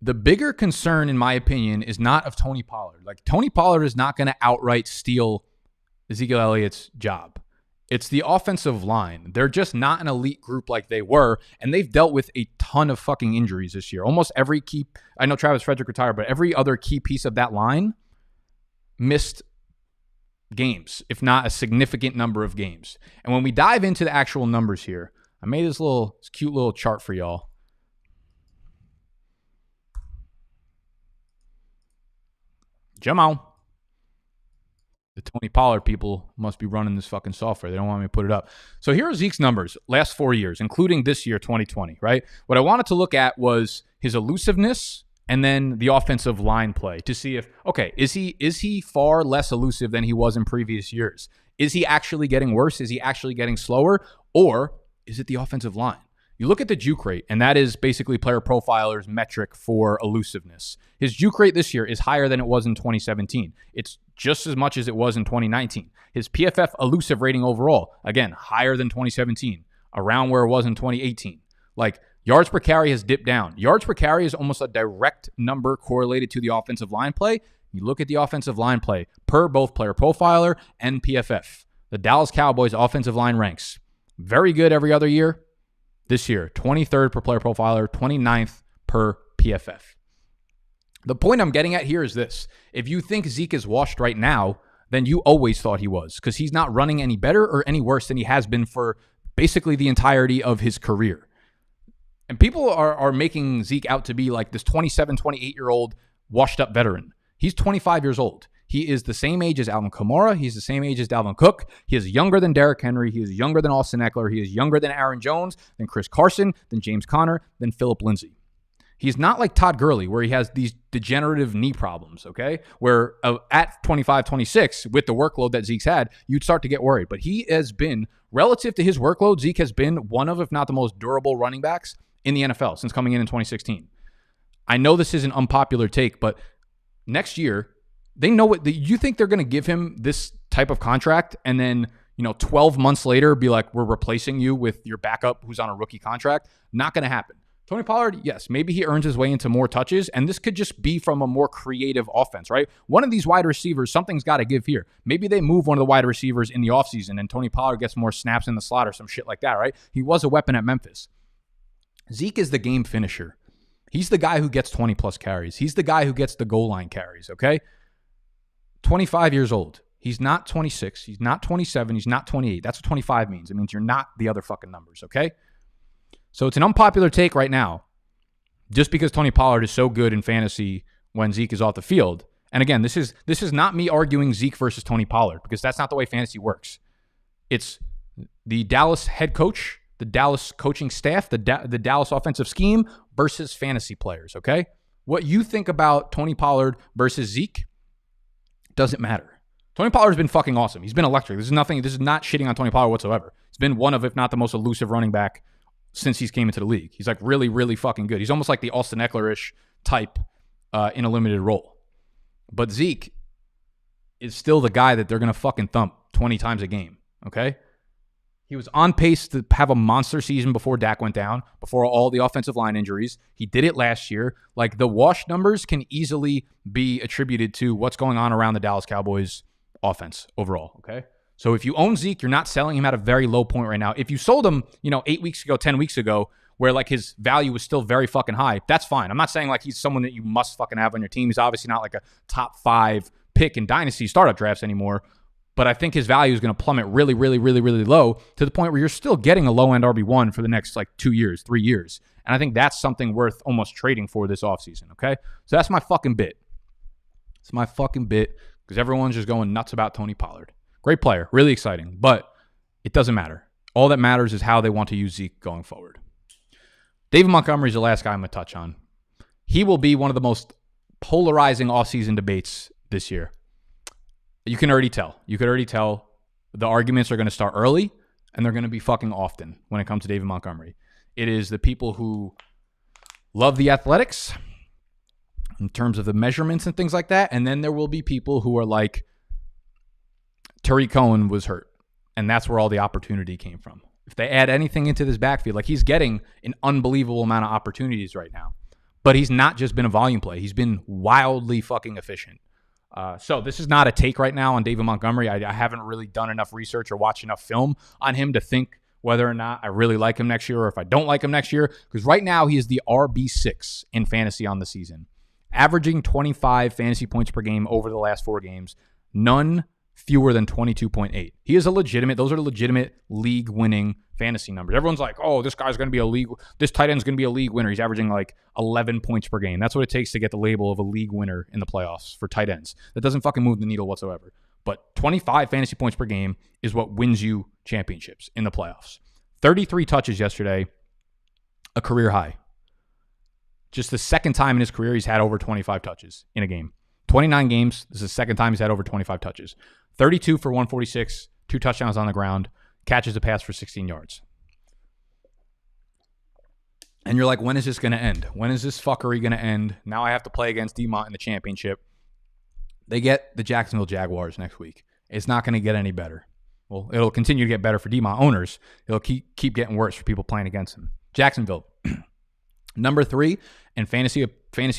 [SPEAKER 1] The bigger concern, in my opinion, is not of Tony Pollard. Like, Tony Pollard is not going to outright steal Ezekiel Elliott's job. It's the offensive line. They're just not an elite group like they were, and they've dealt with a ton of fucking injuries this year. Almost every key, I know Travis Frederick retired, but every other key piece of that line missed games, if not a significant number of games. And when we dive into the actual numbers here, I made this cute little chart for y'all. Jamal. The Tony Pollard people must be running this fucking software. They don't want me to put it up. So here are Zeke's numbers last 4 years, including this year, 2020, right? What I wanted to look at was his elusiveness and then the offensive line play to see if, okay, is he far less elusive than he was in previous years? Is he actually getting worse? Is he actually getting slower? Or is it the offensive line? You look at the juke rate, and that is basically Player Profiler's metric for elusiveness. His juke rate this year is higher than it was in 2017. It's just as much as it was in 2019. His PFF elusive rating overall, again, higher than 2017, around where it was in 2018. Like, yards per carry has dipped down. Yards per carry is almost a direct number correlated to the offensive line play. You look at the offensive line play per both Player Profiler and PFF. The Dallas Cowboys offensive line ranks very good every other year. This year, 23rd per Player Profiler, 29th per PFF. The point I'm getting at here is this. If you think Zeke is washed right now, then you always thought he was, because he's not running any better or any worse than he has been for basically the entirety of his career. And people are making Zeke out to be like this 27, 28-year-old washed up veteran. He's 25 years old. He is the same age as Alvin Kamara. He's the same age as Dalvin Cook. He is younger than Derrick Henry. He is younger than Austin Eckler. He is younger than Aaron Jones, than Chris Carson, than James Conner, than Phillip Lindsay. He's not like Todd Gurley, where he has these degenerative knee problems, okay? Where at 25, 26, with the workload that Zeke's had, you'd start to get worried. But he has been, relative to his workload, Zeke has been one of, if not the most durable running backs in the NFL since coming in 2016. I know this is an unpopular take, but next year, they know what you think they're going to give him this type of contract, and then 12 months later be like, we're replacing you with your backup who's on a rookie contract. Not going to happen. Tony Pollard, yes, maybe he earns his way into more touches, and this could just be from a more creative offense, right? One of these wide receivers, something's got to give here. Maybe they move one of the wide receivers in the offseason, and Tony Pollard gets more snaps in the slot or some shit like that, right? He was a weapon at Memphis. Zeke is the game finisher. He's the guy who gets 20-plus carries. He's the guy who gets the goal line carries, okay? 25 years old. He's not 26. He's not 27. He's not 28. That's what 25 means. It means you're not the other fucking numbers, okay? So it's an unpopular take right now, just because Tony Pollard is so good in fantasy when Zeke is off the field. And again, this is not me arguing Zeke versus Tony Pollard, because that's not the way fantasy works. It's the Dallas head coach, the Dallas coaching staff, the Dallas offensive scheme versus fantasy players, okay? What you think about Tony Pollard versus Zeke doesn't matter. Tony Pollard's been fucking awesome. He's been electric. This is not shitting on Tony Pollard whatsoever. He's been one of, if not the most elusive running back since he's came into the league. He's like really, really fucking good. He's almost like the Austin Eckler-ish type in a limited role. But Zeke is still the guy that they're going to fucking thump 20 times a game, okay? He was on pace to have a monster season before Dak went down, before all the offensive line injuries. He did it last year. Like, the wash numbers can easily be attributed to what's going on around the Dallas Cowboys offense overall, okay? So if you own Zeke, you're not selling him at a very low point right now. If you sold him, 8 weeks ago, 10 weeks ago, where like his value was still very fucking high, that's fine. I'm not saying like he's someone that you must fucking have on your team. He's obviously not like a top 5 pick in dynasty startup drafts anymore. But I think his value is going to plummet really, really, really, really low to the point where you're still getting a low-end RB1 for the next like 2 years, 3 years. And I think that's something worth almost trading for this offseason, okay? So that's my fucking bit. It's my fucking bit because everyone's just going nuts about Tony Pollard. Great player, really exciting, but it doesn't matter. All that matters is how they want to use Zeke going forward. David Montgomery is the last guy I'm going to touch on. He will be one of the most polarizing offseason debates this year. You can already tell. You could already tell the arguments are going to start early, and they're going to be fucking often when it comes to David Montgomery. It is the people who love the athletics in terms of the measurements and things like that, and then there will be people who are like, Tariq Cohen was hurt, and that's where all the opportunity came from. If they add anything into this backfield, like he's getting an unbelievable amount of opportunities right now, but he's not just been a volume play. He's been wildly fucking efficient. So this is not a take right now on David Montgomery. I haven't really done enough research or watched enough film on him to think whether or not I really like him next year or if I don't like him next year. Because right now he is the RB6 in fantasy on the season, averaging 25 fantasy points per game over the last 4 games. None fewer than 22.8. He is those are legitimate league-winning fantasy numbers. Everyone's like, oh, this guy's going to be this tight end's going to be a league winner. He's averaging like 11 points per game. That's what it takes to get the label of a league winner in the playoffs for tight ends. That doesn't fucking move the needle whatsoever. But 25 fantasy points per game is what wins you championships in the playoffs. 33 touches yesterday, a career high. Just the second time in his career he's had over 25 touches in a game. 29 games, this is the second time he's had over 25 touches. 32 for 146, 2 touchdowns on the ground, catches a pass for 16 yards. And you're like, when is this going to end? When is this fuckery going to end? Now I have to play against DeMont in the championship. They get the Jacksonville Jaguars next week. It's not going to get any better. Well, it'll continue to get better for DeMont owners. It'll keep getting worse for people playing against him. Jacksonville, number 3 in fantasy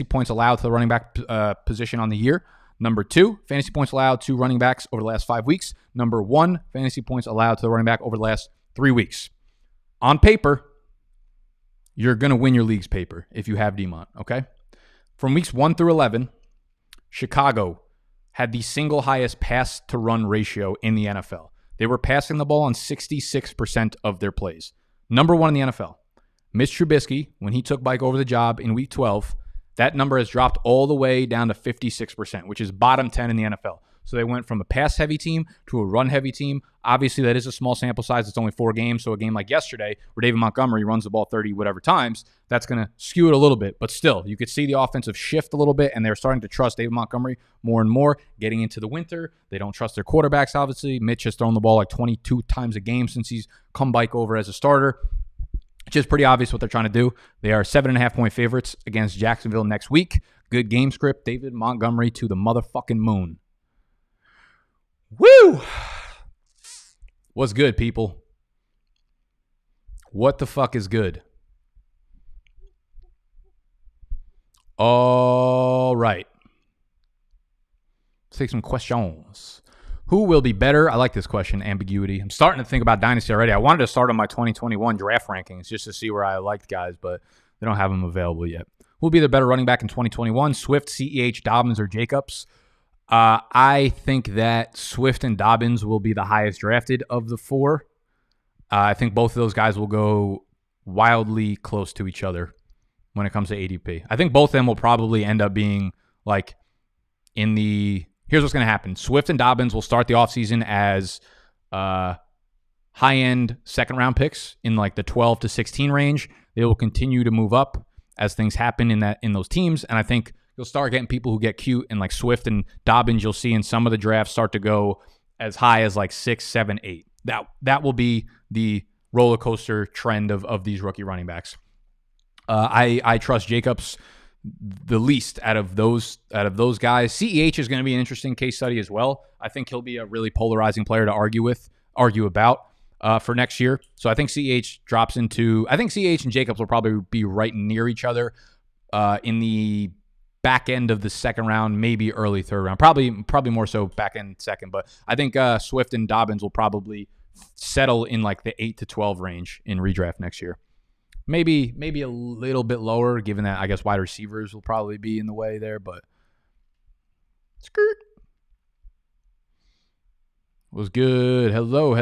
[SPEAKER 1] points allowed to the running back position on the year. Number 2, fantasy points allowed to running backs over the last 5 weeks. Number 1, fantasy points allowed to the running back over the last 3 weeks. On paper, you're going to win your league's paper if you have DeMont, okay? From weeks 1 through 11, Chicago had the single highest pass-to-run ratio in the NFL. They were passing the ball on 66% of their plays. Number 1 in the NFL. Mitch Trubisky, when he took Mike over the job in week 12, that number has dropped all the way down to 56%, which is bottom 10 in the NFL. So they went from a pass-heavy team to a run-heavy team. Obviously, that is a small sample size. It's only 4 games. So a game like yesterday where David Montgomery runs the ball 30 whatever times, that's going to skew it a little bit. But still, you could see the offensive shift a little bit, and they're starting to trust David Montgomery more and more. Getting into the winter, they don't trust their quarterbacks, obviously. Mitch has thrown the ball like 22 times a game since he's come Mike over as a starter. Which is pretty obvious what they're trying to do. They are 7.5-point favorites against Jacksonville next week. Good game script. David Montgomery to the motherfucking moon. Woo! What's good, people? What the fuck is good? All right. Let's take some questions. Who will be better? I like this question, ambiguity. I'm starting to think about Dynasty already. I wanted to start on my 2021 draft rankings just to see where I liked guys, but they don't have them available yet. Who will be the better running back in 2021? Swift, CEH, Dobbins, or Jacobs? I think that Swift and Dobbins will be the highest drafted of the 4. I think both of those guys will go wildly close to each other when it comes to ADP. I think both of them will probably end up being like in the... Here's what's going to happen. Swift and Dobbins will start the offseason as high-end second-round picks in like the 12 to 16 range. They will continue to move up as things happen in those teams. And I think you'll start getting people who get cute, and like Swift and Dobbins, you'll see in some of the drafts start to go as high as like 6, 7, 8. That will be the roller coaster trend of these rookie running backs. I trust Jacobs the least out of those guys. CEH is going to be an interesting case study as well. I think he'll be a really polarizing player to argue about for next year. So I think CEH drops into. I think CEH and Jacobs will probably be right near each other in the back end of the second round, maybe early third round. Probably more so back end second. But I think Swift and Dobbins will probably settle in like the 8 to 12 range in redraft next year. Maybe a little bit lower, given that I guess wide receivers will probably be in the way there, but skirt. Was good. Hello.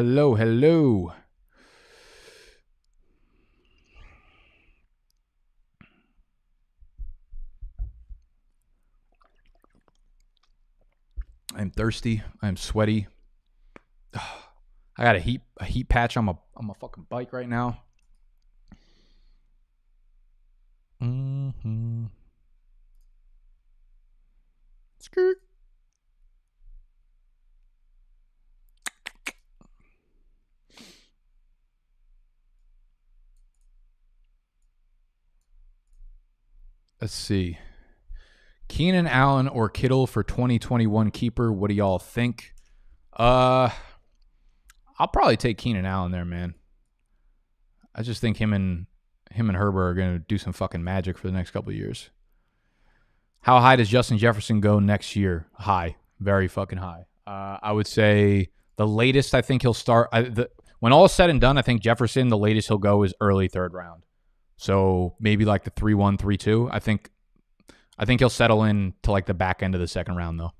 [SPEAKER 1] I'm thirsty. I'm sweaty. I got a heat patch on my fucking bike right now. Skirt. Let's see. Keenan, Allen, or Kittle for 2021 keeper. What do y'all think? I'll probably take Keenan Allen there, man. I just think him and Herbert are going to do some fucking magic for the next couple of years. How high does Justin Jefferson go next year? High. Very fucking high. I would say the latest I think he'll start. When all is said and done, I think Jefferson, the latest he'll go is early third round. So maybe like the 3-1, 3-2. I think he'll settle in to like the back end of the second round, though.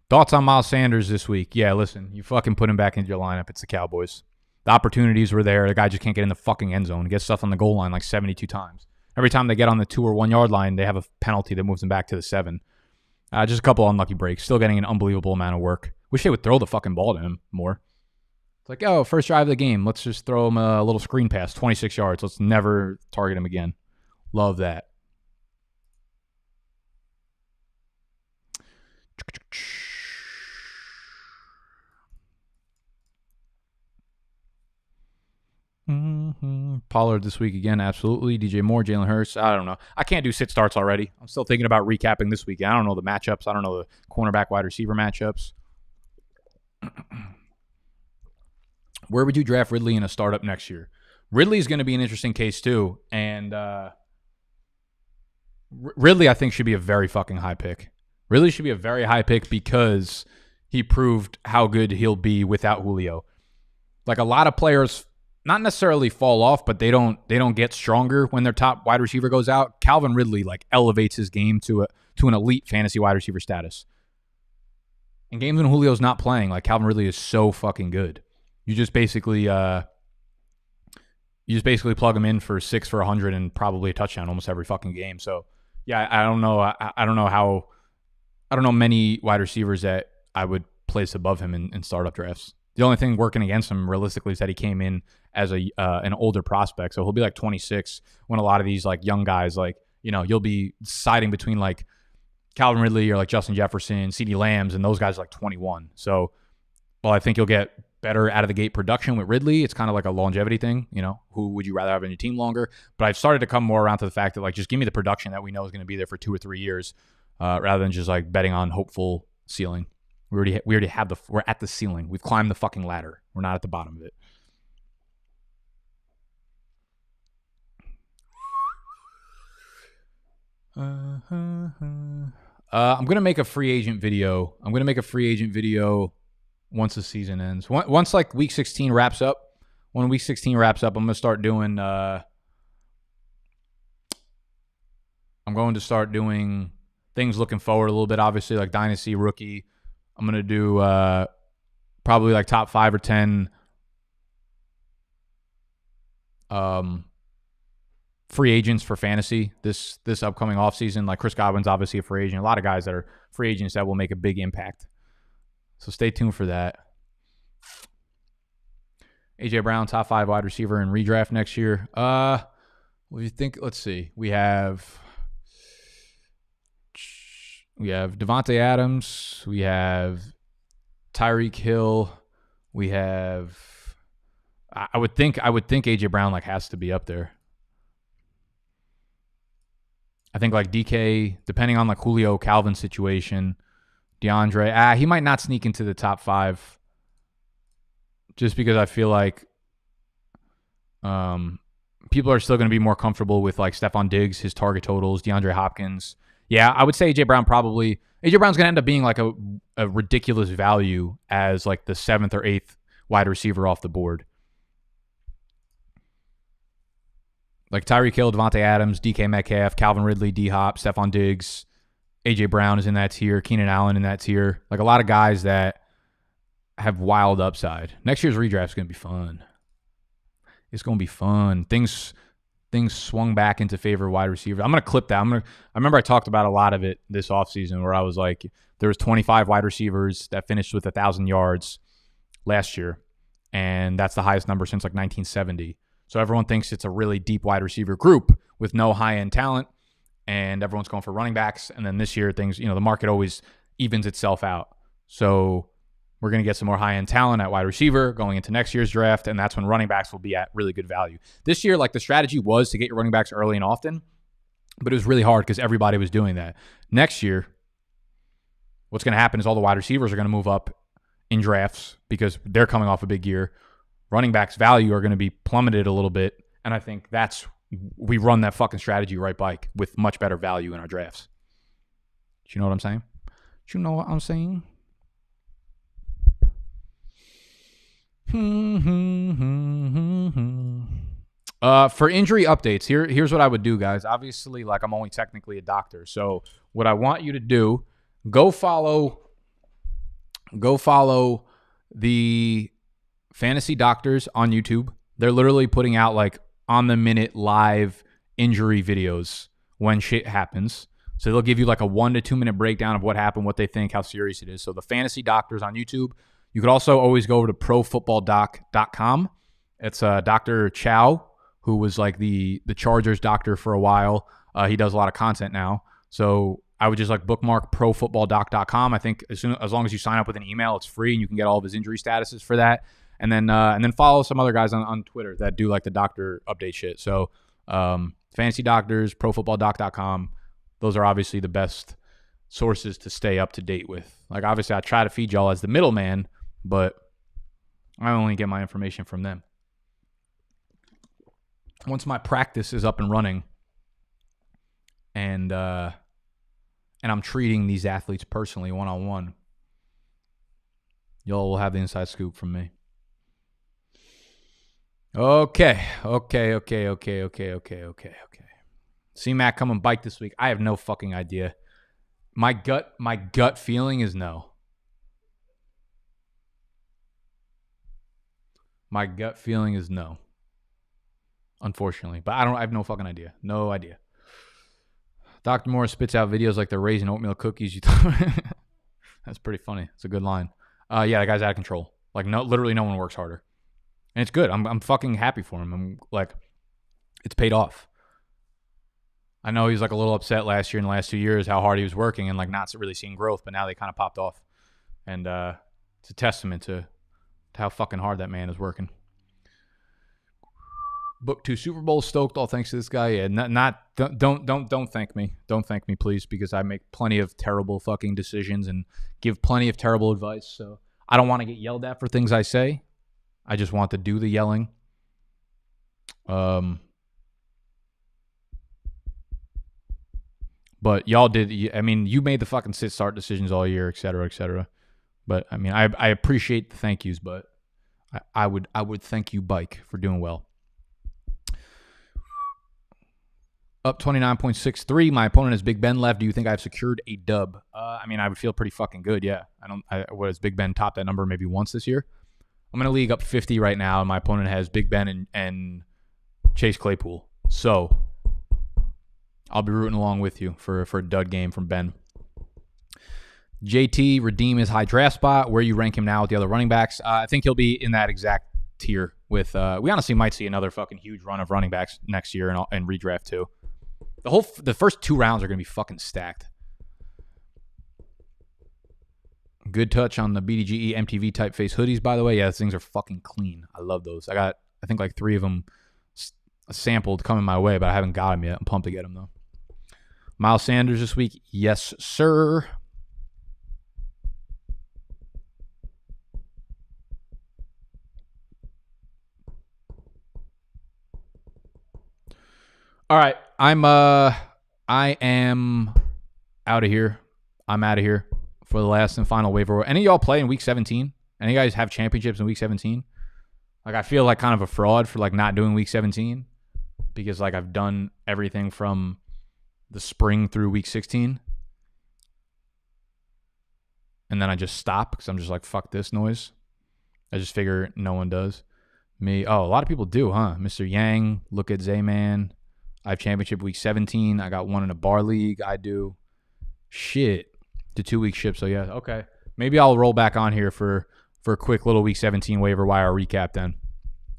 [SPEAKER 1] Thoughts on Miles Sanders this week? Yeah, listen, you fucking put him back into your lineup. It's the Cowboys. The opportunities were there. The guy just can't get in the fucking end zone. He gets stuff on the goal line like 72 times. Every time they get on the 2 or 1 yard line, they have a penalty that moves them back to the 7. Just a couple unlucky breaks. Still getting an unbelievable amount of work. Wish they would throw the fucking ball to him more. It's like, oh, first drive of the game. Let's just throw him a little screen pass, 26 yards. Let's never target him again. Love that. Pollard this week again, absolutely. DJ Moore, Jalen Hurts. I don't know. I can't do sit starts already. I'm still thinking about recapping this weekend. I don't know the matchups. I don't know the cornerback wide receiver matchups. Where would you draft Ridley in a startup next year? Ridley is going to be an interesting case too, and Ridley I think should be a very fucking high pick. Ridley should be a very high pick because he proved how good he'll be without Julio. Like a lot of players, not necessarily fall off, but they don't get stronger when their top wide receiver goes out. Calvin Ridley like elevates his game to an elite fantasy wide receiver status. In games when Julio's not playing, like Calvin Ridley is so fucking good. You just basically plug him in for 6 for 100 and probably a touchdown almost every fucking game. So yeah, I don't know. I don't know many wide receivers that I would place above him in startup drafts. The only thing working against him realistically is that he came in as an older prospect. So he'll be like 26 when a lot of these like young guys, like, you know, you'll be siding between like Calvin Ridley or like Justin Jefferson, CeeDee Lambs, and those guys are like 21. So, well, I think you'll get better out of the gate production with Ridley. It's kind of like a longevity thing, you know, who would you rather have on your team longer? But I've started to come more around to the fact that like, just give me the production that we know is going to be there for 2 or 3 years rather than just like betting on hopeful ceiling. We already have we're at the ceiling. We've climbed the fucking ladder. We're not at the bottom of it. I'm going to make a free agent video. Once the season ends. Once like week 16 wraps up. When week 16 wraps up, I'm going to start doing things looking forward a little bit, obviously, like Dynasty, Rookie. I'm going to do probably like top 5 or 10 free agents for fantasy this upcoming offseason. Like Chris Godwin's obviously a free agent. A lot of guys that are free agents that will make a big impact. So stay tuned for that. A.J. Brown, top 5 wide receiver in redraft next year. What do you think? Let's see. We We have Devontae Adams. We have Tyreek Hill. We have. I would think AJ Brown like has to be up there. I think like DK, depending on like Julio Calvin situation, DeAndre, he might not sneak into the top 5. Just because I feel like people are still going to be more comfortable with like Stephon Diggs, his target totals, DeAndre Hopkins. Yeah, I would say AJ Brown's going to end up being like a ridiculous value as like the 7th or 8th wide receiver off the board. Like Tyreek Hill, Devontae Adams, DK Metcalf, Calvin Ridley, D-Hop, Stephon Diggs, AJ Brown is in that tier, Keenan Allen in that tier. Like a lot of guys that have wild upside. Next year's redraft is going to be fun. It's going to be fun. Things swung back into favor of wide receivers. I'm going to clip that. I remember I talked about a lot of it this offseason where I was like, there was 25 wide receivers that finished with 1,000 yards last year, and that's the highest number since like 1970. So everyone thinks it's a really deep wide receiver group with no high-end talent, and everyone's going for running backs. And then this year, things, the market always evens itself out. So we're going to get some more high-end talent at wide receiver going into next year's draft, and that's when running backs will be at really good value. This year, like the strategy was to get your running backs early and often, but it was really hard because everybody was doing that. Next year, what's going to happen is all the wide receivers are going to move up in drafts because they're coming off a big year. Running backs' value are going to be plummeted a little bit, and I think we run that fucking strategy right back with much better value in our drafts. Do you know what I'm saying? Do you know what I'm saying? For injury updates, here's what I would do, guys. Obviously, like I'm only technically a doctor, so what I want you to do, go follow the Fantasy Doctors on YouTube. They're literally putting out like on-the-minute live injury videos when shit happens. So they'll give you like a 1 to 2 minute breakdown of what happened, what they think, how serious it is. So the Fantasy Doctors on YouTube. You could also always go over to profootballdoc.com. It's Dr. Chow, who was like the Chargers doctor for a while. He does a lot of content now. So I would just like bookmark profootballdoc.com. I think as long as you sign up with an email, it's free and you can get all of his injury statuses for that. And then follow some other guys on Twitter that do like the doctor update shit. So Fantasy Doctors, profootballdoc.com. Those are obviously the best sources to stay up to date with. Like obviously I try to feed y'all as the middleman, but I only get my information from them. Once my practice is up and running and I'm treating these athletes personally one-on-one, y'all will have the inside scoop from me. Okay. C-Mac coming bike this week. I have no fucking idea. My gut feeling is no. My gut feeling is no. Unfortunately. But I have no fucking idea. No idea. Dr. Moore spits out videos like they're raising oatmeal cookies. That's pretty funny. It's a good line. Yeah, that guy's out of control. Like literally no one works harder. And it's good. I'm fucking happy for him. I'm like, it's paid off. I know he was like a little upset last year in the last 2 years how hard he was working and like not really seeing growth, but now they kind of popped off. And it's a testament to how fucking hard that man is working. Book 2 Super Bowl stoked, all thanks to this guy. Yeah, don't thank me. Don't thank me, please, because I make plenty of terrible fucking decisions and give plenty of terrible advice. So I don't want to get yelled at for things I say. I just want to do the yelling. But y'all did. I mean, you made the fucking sit-start decisions all year, et cetera, et cetera. But I mean, I appreciate the thank yous, but I would thank you, Bike, for doing well. Up 29.63. My opponent has Big Ben left. Do you think I've secured a dub? I mean, I would feel pretty fucking good. Yeah. What has Big Ben topped that number maybe once this year? I'm in a league up 50 right now, and my opponent has Big Ben and Chase Claypool. So I'll be rooting along with you for a dud game from Ben. JT, redeem his high draft spot. Where you rank him now with the other running backs? I think he'll be in that exact tier with we honestly might see another fucking huge run of running backs next year and redraft too. The first 2 rounds are going to be fucking stacked. Good touch on the BDGE MTV typeface hoodies, by the way. Yeah, those things are fucking clean. I love those. I got, I think, like 3 of them sampled coming my way, but I haven't got them yet. I'm pumped to get them, though. Miles Sanders this week. Yes, sir. All right. I am out of here. I'm out of here for the last and final waiver. Any of y'all play in week 17? Any of you guys have championships in week 17? Like, I feel like kind of a fraud for like not doing week 17 because like I've done everything from the spring through week 16. And then I just stop because I'm just like, fuck this noise. I just figure no one does. Me. Oh, a lot of people do, huh? Mr. Yang, look at Zayman. I have championship week 17. I got one in a bar league. I do. Shit. The 2-week ship. So, yeah, okay. Maybe I'll roll back on here for a quick little week 17 waiver wire recap then.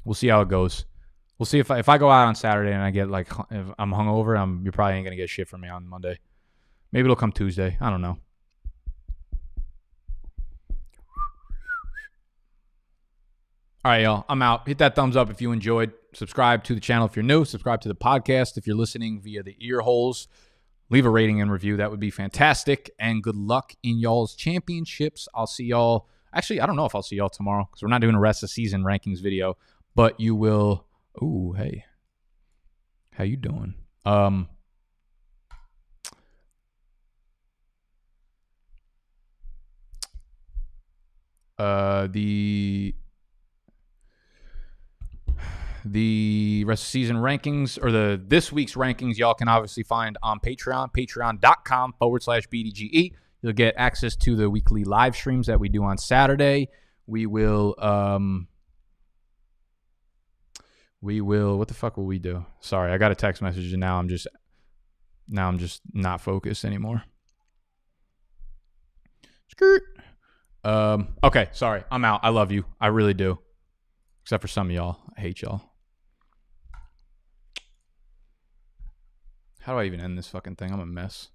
[SPEAKER 1] We'll see how it goes. We'll see if I go out on Saturday and I get, like, if I'm hungover, you probably ain't going to get shit from me on Monday. Maybe it'll come Tuesday. I don't know. All right, y'all. I'm out. Hit that thumbs up if you enjoyed. Subscribe to the channel if you're new. Subscribe to the podcast if you're listening via the ear holes. Leave a rating and review. That would be fantastic. And good luck in y'all's championships. I'll see y'all. Actually, I don't know if I'll see y'all tomorrow because we're not doing a rest of season rankings video. But you will. Ooh, hey. How you doing? The rest of season rankings or this week's rankings, y'all can obviously find on Patreon, patreon.com/BDGE. You'll get access to the weekly live streams that we do on Saturday. We will, what the fuck will we do? Sorry, I got a text message and now I'm just not focused anymore. Skirt. Okay, sorry. I'm out. I love you. I really do. Except for some of y'all. I hate y'all. How do I even end this fucking thing? I'm a mess.